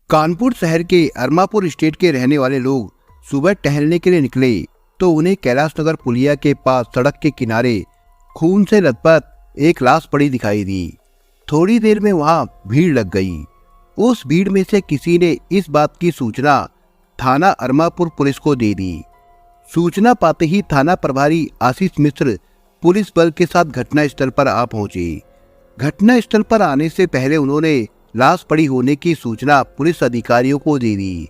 कानपुर शहर के अरमापुर स्टेट के रहने वाले लोग सुबह टहलने के लिए निकले तो उन्हें कैलाश नगर पुलिया के पास सड़क के किनारे खून से लथपथ एक लाश पड़ी दिखाई दी। थोड़ी देर में वहां भीड़ लग गई। उस भीड़ में से किसी ने इस बात की सूचना थाना अरमापुर पुलिस को दे दी। सूचना पाते ही थाना प्रभारी आशीष मिश्र पुलिस बल के साथ घटनास्थल पर आ पहुंचे। घटनास्थल पर आने से पहले उन्होंने लाश पड़ी होने की सूचना पुलिस अधिकारियों को दे दी।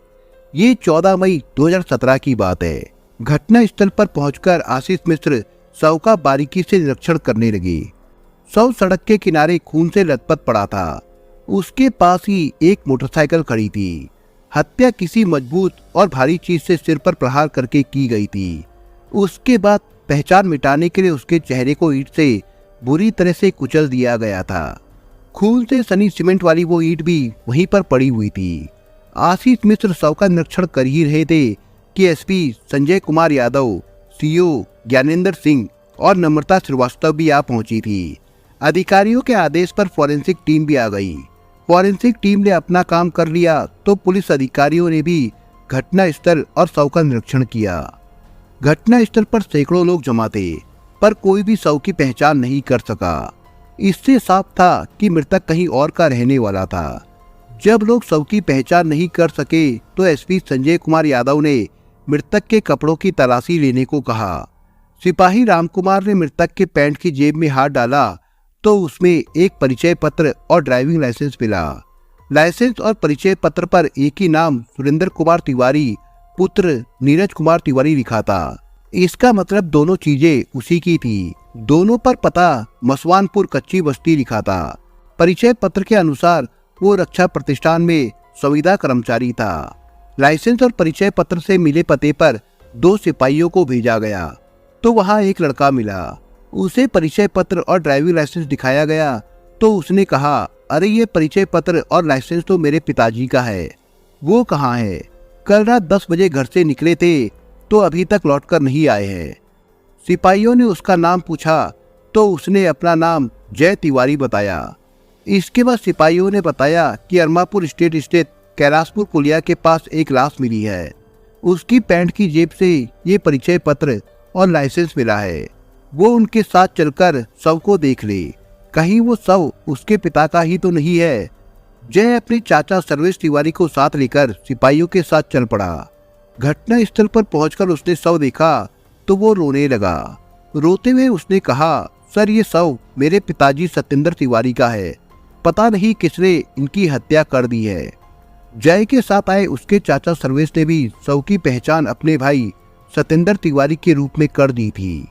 ये 14 मई 2017 की बात है। घटनास्थल पर पहुंचकर आशीष मिश्र शव का बारीकी से निरीक्षण करने लगे। शव सड़क के किनारे खून से लथपथ पड़ा था। उसके पास ही एक मोटरसाइकिल खड़ी थी। हत्या किसी मजबूत और भारी चीज से सिर पर प्रहार करके की गई थी। उसके बाद पहचान मिटाने के लिए उसके चेहरे को ईंट से बुरी तरह से कुचल दिया गया था। खून से सनी सीमेंट वाली वो ईंट भी वहीं पर पड़ी हुई थी। आशीष मिश्र शव का निरीक्षण कर ही रहे थे कि एसपी संजय कुमार यादव, सीओ ज्ञानेंद्र सिंह और नम्रता श्रीवास्तव भी आ पहुंची थी। अधिकारियों के आदेश पर फॉरेंसिक टीम भी आ गई। फॉरेंसिक टीम ने अपना काम कर लिया तो पुलिस अधिकारियों ने भी घटनास्थल और शव का निरीक्षण किया। घटनास्थल पर सैकड़ों लोग जमा थे, पर कोई भी शव की पहचान नहीं कर सका। इससे साफ था कि मृतक कहीं और का रहने वाला था। जब लोग शव की पहचान नहीं कर सके तो एसपी संजय कुमार यादव ने मृतक के कपड़ों की तलाशी लेने को कहा। सिपाही रामकुमार ने मृतक के पैंट की जेब में हाथ डाला तो उसमें एक परिचय पत्र और ड्राइविंग लाइसेंस मिला। लाइसेंस और परिचय पत्र पर एक ही नाम सुरेंद्र कुमार तिवारी पुत्र नीरज कुमार तिवारी लिखा था। इसका मतलब दोनों चीजें उसी की थी। दोनों पर पता मसवानपुर कच्ची बस्ती लिखा था। परिचय पत्र के अनुसार वो रक्षा प्रतिष्ठान में संविदा कर्मचारी था। लाइसेंस और परिचय पत्र से मिले पते पर 2 सिपाहियों को भेजा गया तो वहां एक लड़का मिला। उसे परिचय पत्र और ड्राइविंग लाइसेंस दिखाया गया तो उसने कहा, अरे ये परिचय पत्र और लाइसेंस तो मेरे पिताजी का है। वो कहाँ है? कल रात 10 बजे घर से निकले थे तो अभी तक लौटकर नहीं आए हैं। सिपाहियों ने उसका नाम पूछा तो उसने अपना नाम जय तिवारी बताया। इसके बाद सिपाहियों ने बताया कि अरमापुर स्टेट स्थित कैलाशपुर पुलिया के पास एक लाश मिली है। उसकी पैंट की जेब से ये परिचय पत्र और लाइसेंस मिला है। वो उनके साथ चलकर शव को देख ले, कहीं वो शव उसके पिता का ही तो नहीं है। जय अपने चाचा सर्वेश तिवारी को साथ लेकर सिपाहियों के साथ चल पड़ा। घटना स्थल पर पहुंचकर उसने शव देखा तो वो रोने लगा। रोते हुए उसने कहा, सर ये शव मेरे पिताजी सत्येंद्र तिवारी का है। पता नहीं किसने इनकी हत्या कर दी है। जय के साथ आए उसके चाचा सर्वेश ने भी शव की पहचान अपने भाई सत्येंद्र तिवारी के रूप में कर दी थी।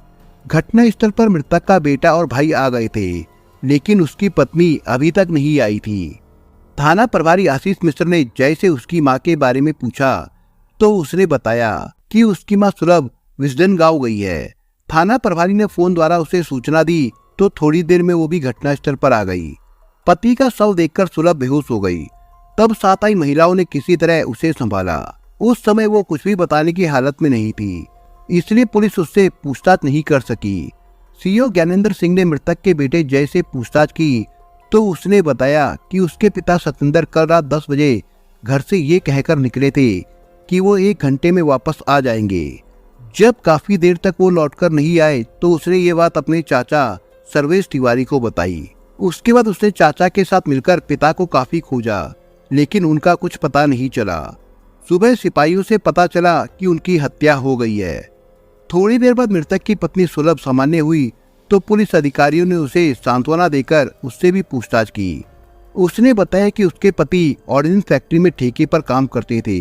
घटना स्थल पर मृतक का बेटा और भाई आ गए थे, लेकिन उसकी पत्नी अभी तक नहीं आई थी। थाना प्रभारी आशीष मिश्र ने जय से उसकी मां के बारे में पूछा तो उसने बताया कि उसकी मां सुलभ विजडन गांव गई है। थाना प्रभारी ने फोन द्वारा उसे सूचना दी तो थोड़ी देर में वो भी घटनास्थल पर आ गई। पति का शव देखकर सुलभ बेहोश हो गई। तब साथ आई महिलाओं ने किसी तरह उसे संभाला। उस समय वो कुछ भी बताने की हालत में नहीं थी, इसलिए पुलिस उससे पूछताछ नहीं कर सकी। सीओ ज्ञानेंद्र सिंह ने मृतक के बेटे जय से पूछताछ की तो उसने बताया कि उसके पिता सत्येंद्र कल रात 10 बजे घर से ये कहकर निकले थे कि वो 1 घंटे में वापस आ जाएंगे। जब काफी देर तक वो लौटकर नहीं आए तो उसने ये बात अपने चाचा सर्वेश तिवारी को बताई। उसके बाद उसने चाचा के साथ मिलकर पिता को काफी खोजा, लेकिन उनका कुछ पता नहीं चला। सुबह सिपाहियों से पता चला कि उनकी हत्या हो गई है। थोड़ी देर बाद मृतक की पत्नी सुलभ सामान्य हुई तो पुलिस अधिकारियों ने उसे सांत्वना देकर उससे भी पूछताछ की। उसने बताया कि उसके पति ऑर्डिनेंस फैक्ट्री में ठेके पर काम करते थे।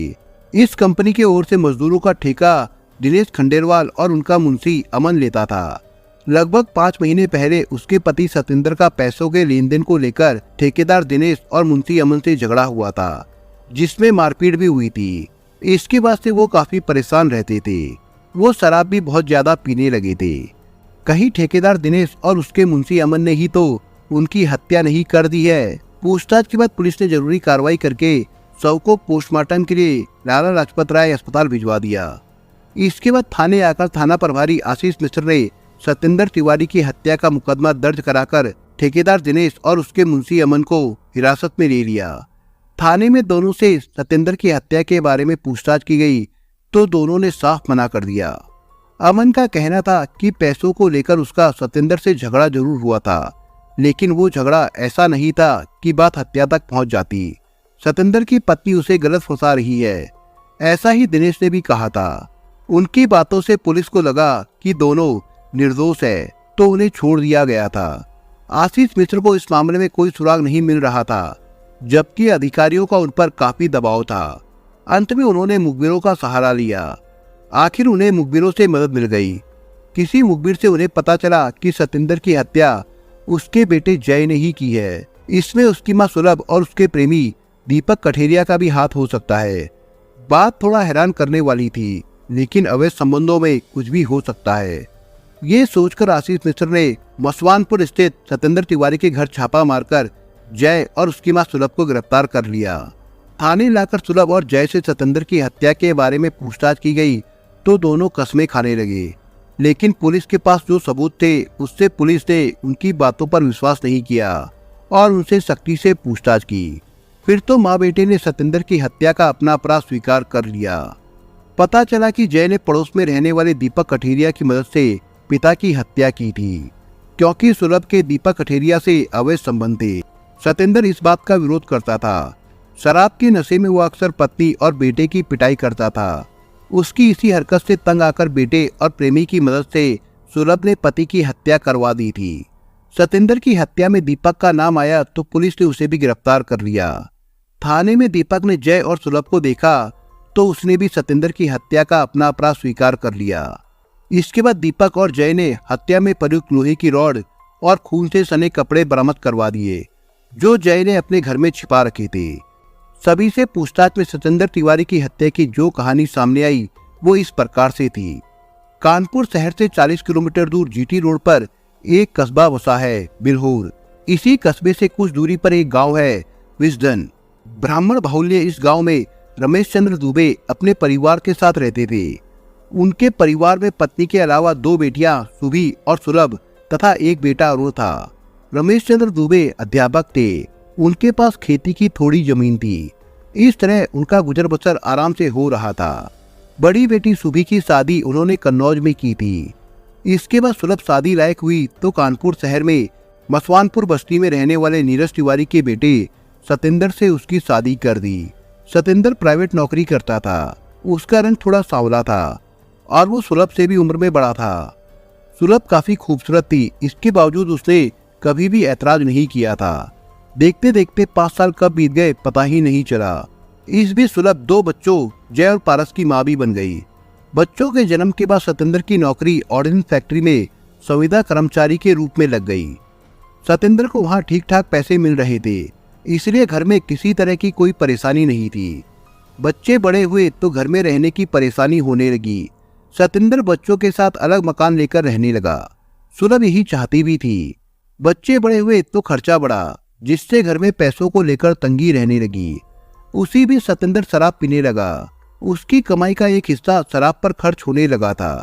इस कंपनी की ओर से मजदूरों का ठेका दिनेश खंडेलवाल और उनका मुंशी अमन लेता था। लगभग 5 महीने पहले उसके पति सत्येंद्र का पैसों के लेन देन को लेकर ठेकेदार दिनेश और मुंशी अमन से झगड़ा हुआ था, जिसमें मारपीट भी हुई थी। इसके बाद से वो काफी परेशान रहते थे। वो शराब भी बहुत ज्यादा पीने लगे थे। कहीं ठेकेदार दिनेश और उसके मुंशी अमन ने ही तो उनकी हत्या नहीं कर दी है। पूछताछ के बाद पुलिस ने जरूरी कार्रवाई करके शव को पोस्टमार्टम के लिए लाला लाजपत राय अस्पताल भिजवा दिया। इसके बाद थाने आकर थाना प्रभारी आशीष मिश्र ने सत्येंद्र तिवारी की हत्या का मुकदमा दर्ज कराकर ठेकेदार दिनेश और उसके मुंशी अमन को हिरासत में ले लिया। थाने में दोनों से सतेंद्र की हत्या के बारे में पूछताछ की गई तो दोनों ने साफ मना कर दिया। अमन का कहना था कि पैसों को लेकर उसका सतेंद्र से झगड़ा जरूर हुआ था, लेकिन वो झगड़ा ऐसा नहीं था कि बात हत्या तक पहुंच जाती। सतेंद्र की पत्नी उसे गलत फंसा रही है, ऐसा ही दिनेश ने भी कहा था। उनकी बातों से पुलिस को लगा कि दोनों निर्दोष है, तो उन्हें छोड़ दिया गया था। आशीष मिश्र को इस मामले में कोई सुराग नहीं मिल रहा था, जबकि अधिकारियों का उन पर काफी दबाव था। अंत में उन्होंने मुखबिरों का सहारा लिया। आखिर उन्हें मुखबिरों से मदद मिल गई। किसी मुखबिर से उन्हें पता चला कि सतेंद्र की हत्या उसके बेटे जय ने ही की है। इसमें उसकी मां सुलभ और उसके प्रेमी दीपक कठेरिया का भी हाथ हो सकता है। बात थोड़ा हैरान करने वाली थी, लेकिन अवैध संबंधों में कुछ भी हो सकता है। ये सोचकर आशीष मिश्र ने मसवानपुर स्थित सतेंद्र तिवारी के घर छापा मारकर जय और उसकी मां सुलभ को गिरफ्तार कर लिया। थाने लाकर सुलभ और जय से सतेंद्र की हत्या के बारे में पूछताछ की गई तो दोनों कस्में खाने लगे, लेकिन पुलिस के पास जो सबूत थे उससे पुलिस ने उनकी बातों पर विश्वास नहीं किया और उनसे सख्ती से पूछताछ की। फिर तो माँ बेटे ने सतेंद्र की हत्या का अपना अपराध स्वीकार कर लिया। पता चला कि जय ने पड़ोस में रहने वाले दीपक कठेरिया की मदद से पिता की हत्या की थी, क्योंकि सुलभ के दीपक कठेरिया से अवैध संबंध थे। सतेंद्र इस बात का विरोध करता था। शराब के नशे में वो अक्सर पत्नी और बेटे की पिटाई करता था। उसकी इसी हरकत से तंग आकर बेटे और प्रेमी की मदद से सुलभ ने पति की हत्या करवा दी थी। सतेंद्र की हत्या में दीपक का नाम आया तो पुलिस ने उसे भी गिरफ्तार कर लिया। थाने में दीपक ने जय और सुलभ को देखा तो उसने भी सतेंद्र की हत्या का अपना अपराध स्वीकार कर लिया। इसके बाद दीपक और जय ने हत्या में प्रयुक्त लोहे की रॉड और खून से सने कपड़े बरामद करवा दिए, जो जय ने अपने घर में छिपा रखे थे। सभी से पूछताछ में सतेंद्र तिवारी की हत्या की जो कहानी सामने आई वो इस प्रकार से थी। कानपुर शहर से 40 किलोमीटर दूर जीटी रोड पर एक कस्बा बसा है, बिल्हौर। इसी कस्बे से कुछ दूरी पर एक गांव है, विजडन। ब्राह्मण बाहुल्य इस गांव में रमेश चंद्र दुबे अपने परिवार के साथ रहते थे। उनके परिवार में पत्नी के अलावा 2 बेटियां सुभी और सुलभ तथा एक बेटा अरुण था। रमेश चंद्र दुबे अध्यापक थे। उनके पास खेती की थोड़ी जमीन थी। इस तरह उनका गुजर बसर आराम से हो रहा था। बड़ी बेटी सुभी की शादी उन्होंने कन्नौज में की थी। इसके बाद सुलभ शादी लायक हुई तो कानपुर शहर में मसवानपुर बस्ती में रहने वाले नीरज तिवारी के बेटे सतेंद्र से उसकी शादी कर दी। सतेंद्र प्राइवेट नौकरी करता था। उसका रंग थोड़ा सांवला था और वो सुलभ से भी उम्र में बड़ा था। सुलभ काफी खूबसूरत थी, इसके बावजूद उसने कभी भी ऐतराज नहीं किया था। देखते देखते 5 साल कब बीत गए पता ही नहीं चला। इस बीच सुलभ 2 बच्चों जय और पारस की माँ भी बन गई। बच्चों के जन्म के बाद सतेंद्र की नौकरी ऑर्डिनेंस फैक्ट्री में संविदा कर्मचारी के रूप में लग गई। सतेंद्र को वहाँ ठीक ठाक पैसे मिल रहे थे, इसलिए घर में किसी तरह की कोई परेशानी नहीं थी। बच्चे बड़े हुए तो घर में रहने की परेशानी होने लगी। सतेंद्र बच्चों के साथ अलग मकान लेकर रहने लगा। सुलभ यही चाहती भी थी। बच्चे बड़े हुए तो खर्चा बढ़ा, जिससे घर में पैसों को लेकर तंगी रहने लगी। उसी भी सतेंद्र शराब पीने लगा। उसकी कमाई का एक हिस्सा शराब पर खर्च होने लगा था,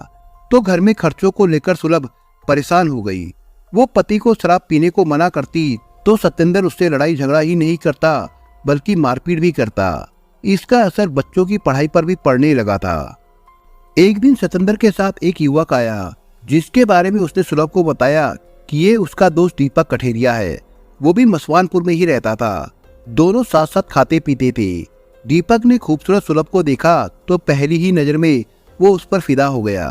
तो घर में खर्चों को लेकर सुलभ परेशान हो गई। वो पति को शराब पीने को मना करती तो सतेंद्र उससे लड़ाई झगड़ा ही नहीं करता बल्कि मारपीट भी करता। इसका असर बच्चों की पढ़ाई पर भी पड़ने लगा था। एक दिन सतेंद्र के साथ एक युवक आया, जिसके बारे में उसने सुलभ को बताया कि ये उसका दोस्त दीपक कठेरिया है। वो भी मसवानपुर में ही रहता था। दोनों साथ साथ खाते पीते थे। दीपक ने खूबसूरत सुलभ को देखा तो पहली ही नजर में वो उस पर फिदा हो गया।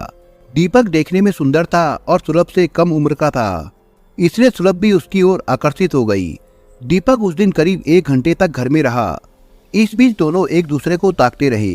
दीपक देखने में सुंदर था और सुलभ से कम उम्र का था, इसलिए सुलभ भी उसकी ओर आकर्षित हो गई। दीपक उस दिन करीब 1 घंटे तक घर में रहा। इस बीच दोनों एक दूसरे को ताकते रहे।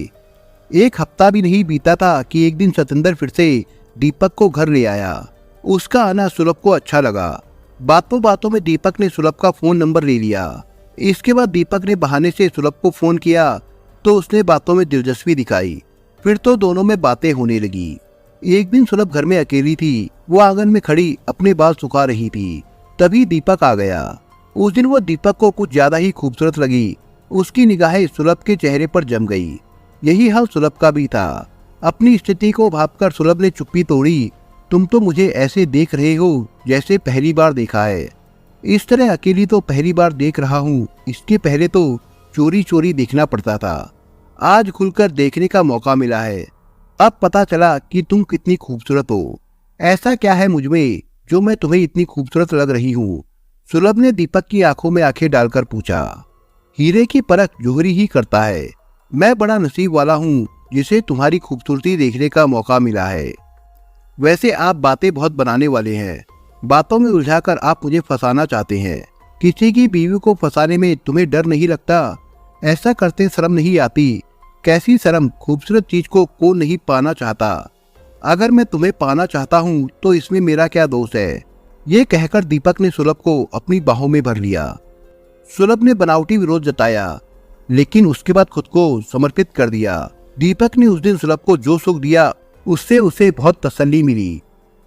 1 हफ्ता भी नहीं बीता था कि एक दिन सतेंद्र फिर से दीपक को घर ले आया। उसका आना सुलभ को अच्छा लगा। बातों बातों में दीपक ने सुलभ का फोन नंबर ले लिया। इसके बाद दीपक ने बहाने से सुलभ को फोन किया तो उसने बातों में दिलचस्पी दिखाई। फिर तो दोनों में बातें होने लगी। एक दिन सुलभ घर में अकेली थी। वो आंगन में खड़ी अपने बाल सुखा रही थी। तभी दीपक आ गया। उस दिन वो दीपक को कुछ ज्यादा ही खूबसूरत लगी। उसकी निगाहें सुलभ के चेहरे पर जम गई। यही हाल सुलभ का भी था। अपनी स्थिति को भांपकर सुलभ ने चुप्पी तोड़ी। तुम तो मुझे ऐसे देख रहे हो जैसे पहली बार देखा है। इस तरह अकेली तो पहली बार देख रहा हूँ। इसके पहले तो चोरी चोरी देखना पड़ता था। आज खुलकर देखने का मौका मिला है। अब पता चला कि तुम कितनी खूबसूरत हो। ऐसा क्या है मुझमें जो मैं तुम्हें इतनी खूबसूरत लग रही हूँ? सुलभ ने दीपक की आंखों में आंखें डालकर पूछा। हीरे की परख जौहरी ही करता है। मैं बड़ा नसीब वाला हूँ जिसे तुम्हारी खूबसूरती देखने का मौका मिला है। वैसे आप बातें बहुत बनाने वाले हैं। बातों में उलझाकर आप मुझे फंसाना चाहते हैं। किसी की बीवी को फंसाने में तुम्हें डर नहीं लगता? ऐसा करते शर्म नहीं आती? कैसी शर्म? खूबसूरत चीज को कौन नहीं पाना चाहता? अगर मैं तुम्हें पाना चाहता हूँ तो इसमें मेरा क्या दोष है? ये कहकर दीपक ने सुलभ को अपनी बाहों में भर लिया। सुलभ ने बनावटी विरोध जताया, लेकिन उसके बाद खुद को समर्पित कर दिया। दीपक ने उस दिन सुलभ को जो सुख दिया उससे उसे बहुत तसल्ली मिली।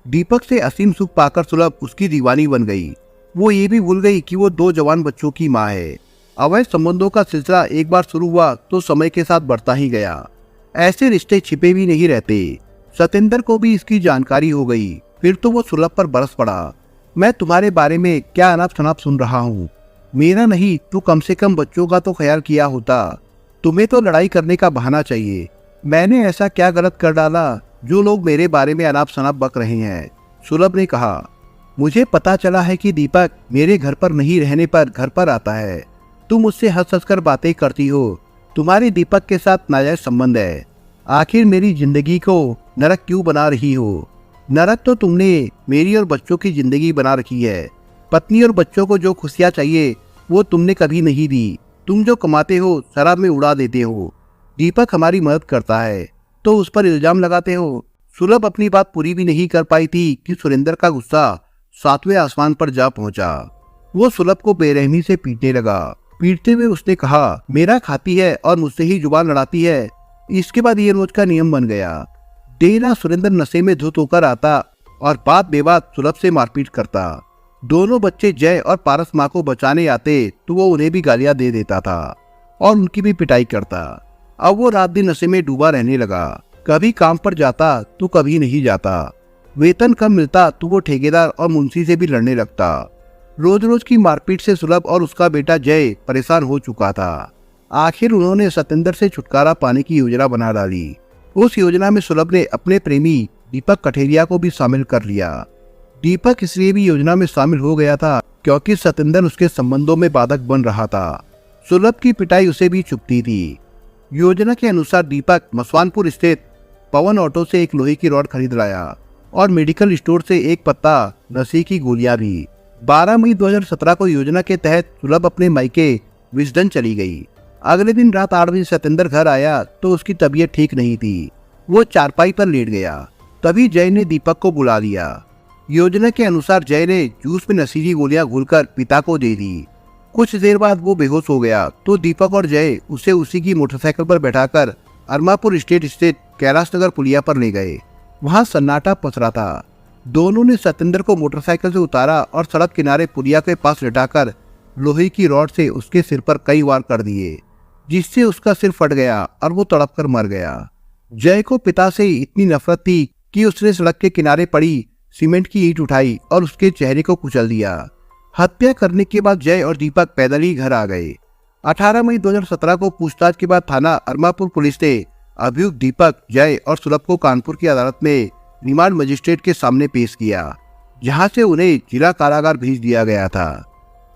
दीपक से असीम सुख पाकर सुलभ उसकी दीवानी बन गई। वो ये भी भूल गई कि वो 2 जवान बच्चों की माँ है। अवैध संबंधों का सिलसिला एक बार शुरू हुआ तो समय के साथ बढ़ता ही गया। ऐसे रिश्ते छिपे भी नहीं रहते। सतेंद्र को भी इसकी जानकारी हो गई। फिर तो वो सुलभ पर बरस पड़ा। मैं तुम्हारे बारे में क्या अनाप शनाप सुन रहा हूँ? मेरा नहीं तो कम से कम बच्चों का तो ख्याल किया होता। तुम्हें तो लड़ाई करने का बहाना चाहिए। मैंने ऐसा क्या गलत कर डाला जो लोग मेरे बारे में अनाप शनाप बक रहे हैं? सुलभ ने कहा। मुझे पता चला है कि दीपक मेरे घर पर नहीं रहने पर घर पर आता है। तुम मुझसे हंस हंस कर बातें करती हो। तुम्हारे दीपक के साथ नाजायज संबंध है। आखिर मेरी जिंदगी को नरक क्यों बना रही हो? नरक तो तुमने मेरी और बच्चों की जिंदगी बना रखी है। पत्नी और बच्चों को जो खुशियां चाहिए वो तुमने कभी नहीं दी। तुम जो कमाते हो शराब में उड़ा देते हो। दीपक हमारी मदद करता है तो उस पर इल्जाम लगाते हो। सुलभ अपनी बात पूरी भी नहीं कर पाई थी कि सुरेंद्र का गुस्सा 7वें आसमान पर जा पहुंचा। वो सुलभ को बेरहमी से पीटने लगा। पीटते हुए उसने कहा, मेरा खाती है और मुझसे ही जुबान लड़ाती है। इसके बाद ये रोज का नियम बन गया। देर रात सुरेंद्र नशे में धुत होकर आता और बात बेबात सुलभ से मारपीट करता। दोनों बच्चे जय और पारस माँ को बचाने आते तो वो उन्हें भी गालियां दे देता था और उनकी भी पिटाई करता। अब वो रात दिन नशे में डूबा रहने लगा। कभी काम पर जाता तो कभी नहीं जाता। वेतन कम मिलता तो वो ठेकेदार और मुंशी से भी लड़ने लगता। रोज रोज की मारपीट से सुलभ और उसका बेटा जय परेशान हो चुका था। आखिर उन्होंने सतेंद्र से छुटकारा पाने की योजना बना डाली। उस योजना में सुलभ ने अपने प्रेमी दीपक कठेरिया को भी शामिल कर लिया। दीपक इसलिए भी योजना में शामिल हो गया था क्योंकि सतेंद्र उसके संबंधों में बाधक बन रहा था। सुलभ की पिटाई उसे भी चुभती थी। योजना के अनुसार दीपक मसवानपुर स्थित पवन ऑटो से एक लोहे की रॉड खरीद लाया और मेडिकल स्टोर से एक पत्ता नशे की गोलियां भी। 12 मई 2017 को योजना के तहत सुलभ अपने मायके विजडन चली गई। अगले दिन रात 8 बजे सतेंद्र घर आया तो उसकी तबीयत ठीक नहीं थी। वो चारपाई पर लेट गया। तभी जय ने दीपक को बुला लिया। योजना के अनुसार जय ने जूस में नशीली गोलियां घोलकर पिता को दे दी। कुछ देर बाद वो बेहोश हो गया तो दीपक और जय उसे उसी की मोटरसाइकिल पर बैठाकर अरमापुर स्टेट स्थित कैलाश नगर पुलिया पर ले गए। वहां सन्नाटा पसरा था। दोनों ने सतेंद्र को मोटरसाइकिल से उतारा और सड़क किनारे पुलिया के पास लेटाकर लोहे की रॉड से उसके सिर पर कई वार कर दिए, जिससे उसका सिर फट गया और वो तड़प कर मर गया। जय को पिता से इतनी नफरत थी कि उसने सड़क के किनारे पड़ी सीमेंट की ईंट उठाई और उसके चेहरे को कुचल दिया। हत्या करने के बाद जय और दीपक पैदल ही घर आ गए। 18 मई 2017 को पूछताछ के बाद थाना अरमापुर पुलिस ने अभियुक्त दीपक, जय और सुलभ को कानपुर की अदालत में रिमांड मजिस्ट्रेट के सामने पेश किया, जहां से उन्हें जिला कारागार भेज दिया गया था।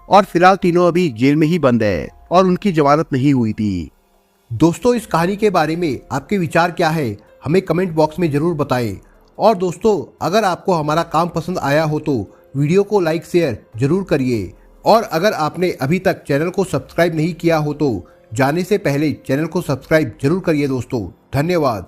और फिलहाल तीनों अभी जेल में ही बंद है और उनकी जमानत नहीं हुई थी। दोस्तों, इस कहानी के बारे में आपके विचार क्या है, हमें कमेंट बॉक्स में जरूर बताएं। और दोस्तों, अगर आपको हमारा काम पसंद आया हो तो वीडियो को लाइक शेयर जरूर करिए। और अगर आपने अभी तक चैनल को सब्सक्राइब नहीं किया हो तो जाने से पहले चैनल को सब्सक्राइब जरूर करिए दोस्तों। धन्यवाद।